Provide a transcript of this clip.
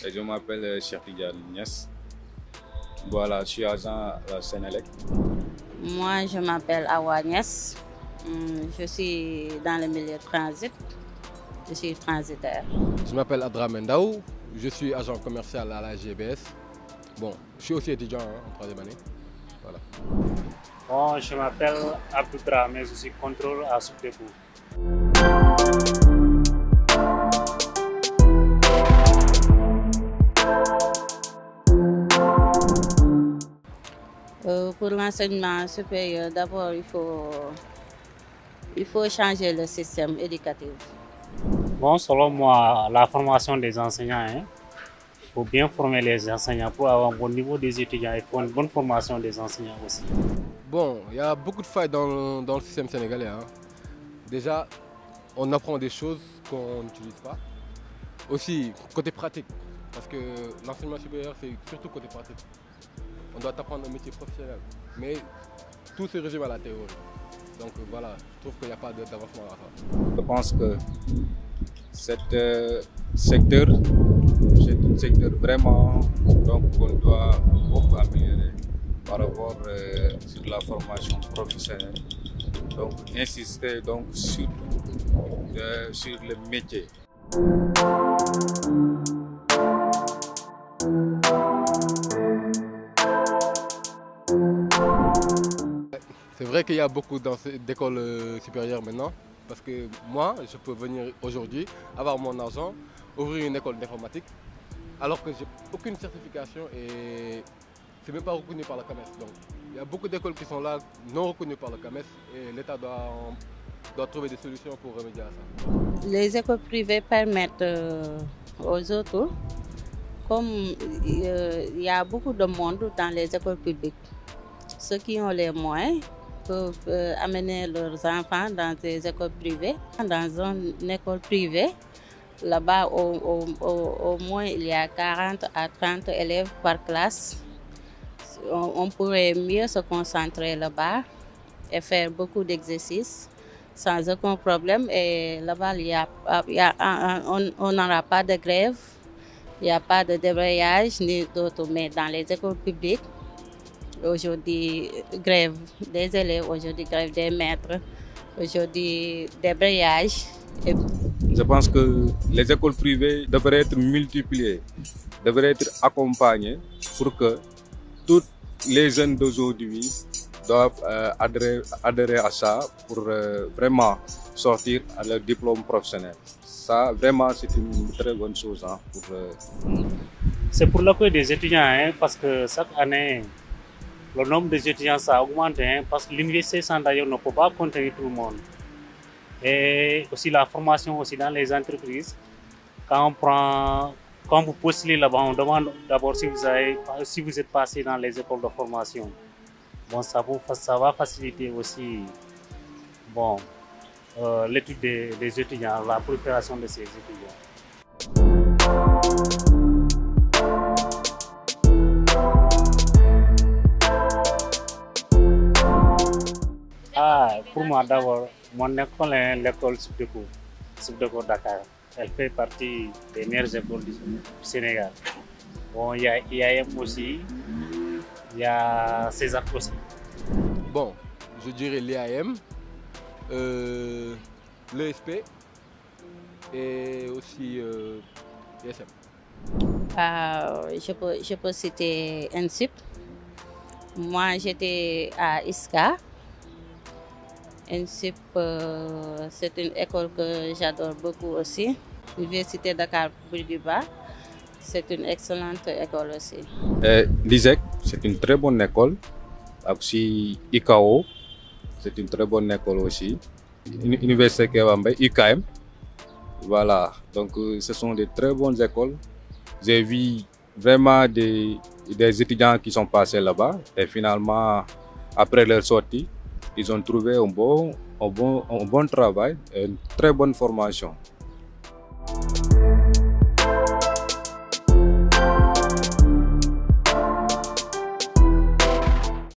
Et je m'appelle Cheikh Tidiane Niass. Voilà, je suis agent à la Sénélec. Moi, je m'appelle Awa Niass. Je suis dans le milieu transit. Je suis transitaire. Je m'appelle Adra Mendaou. Je suis agent commercial à la GBS. Bon, je suis aussi étudiant en troisième année. Voilà. Bon, je m'appelle Abdoudra, mais je suis contrôleur à Soukdebou. Pour l'enseignement supérieur, d'abord, il faut changer le système éducatif. Bon, selon moi, la formation des enseignants, il faut bien former les enseignants pour avoir un bon niveau des étudiants. Il faut une bonne formation des enseignants aussi. Bon, il y a beaucoup de failles dans le système sénégalais. Déjà, on apprend des choses qu'on n'utilise pas. Aussi, côté pratique, parce que l'enseignement supérieur, c'est surtout côté pratique. On doit apprendre un métier professionnel, mais tout se résume à la théorie. Donc voilà, je trouve qu'il n'y a pas d'avancement à faire. Je pense que secteur, c'est un secteur vraiment qu'on doit beaucoup améliorer par rapport sur la formation professionnelle. Donc insister surtout sur le métier. C'est vrai qu'il y a beaucoup d'écoles supérieures maintenant, parce que moi, je peux venir aujourd'hui, avoir mon argent, ouvrir une école d'informatique, alors que j'ai aucune certification et c'est même pas reconnu par la CAMES. Donc, il y a beaucoup d'écoles qui sont là, non reconnues par la CAMES, et l'État doit trouver des solutions pour remédier à ça. Les écoles privées permettent aux autres, comme il y a beaucoup de monde dans les écoles publiques, ceux qui ont les moyens peuvent amener leurs enfants dans des écoles privées. Dans une école privée, là-bas, au moins, il y a 40 à 30 élèves par classe. On pourrait mieux se concentrer là-bas et faire beaucoup d'exercices sans aucun problème. Et là-bas, on n'aura pas de grève, il n'y a pas de débrayage ni d'autres. Mais dans les écoles publiques, aujourd'hui, grève des élèves, aujourd'hui, grève des maîtres, aujourd'hui, débrayage. Je pense que les écoles privées devraient être multipliées, devraient être accompagnées pour que tous les jeunes d'aujourd'hui doivent adhérer à ça pour vraiment sortir à leur diplôme professionnel. Ça, vraiment, c'est une très bonne chose. C'est pour l'accueil des étudiants, parce que chaque année, le nombre des étudiants ça augmente, parce que l'université sans d'ailleurs ne peut pas contenir tout le monde. Et aussi la formation aussi dans les entreprises. Quand vous postulez là-bas, on demande d'abord si vous êtes passé dans les écoles de formation. Bon, ça va faciliter aussi l'étude des étudiants, la préparation de ces étudiants. Pour moi d'abord, mon école est l'école Soukdebou Dakar. Elle fait partie des meilleures écoles du Sénégal. Bon, il y a IAM aussi, il y a César aussi. Bon, je dirais l'IAM, l'ESP et aussi l'ISM. Je peux citer ENSUP. Moi, j'étais à ISCA. ENSUP, c'est une école que j'adore beaucoup aussi. L'Université Dakar Bourguiba, c'est une excellente école aussi. L'ISEC, c'est une très bonne école. Aussi IKO, c'est une très bonne école aussi. Université Kewambé, IKM. Voilà, donc ce sont des très bonnes écoles. J'ai vu vraiment des étudiants qui sont passés là-bas et finalement, après leur sortie, ils ont trouvé un bon travail et une très bonne formation.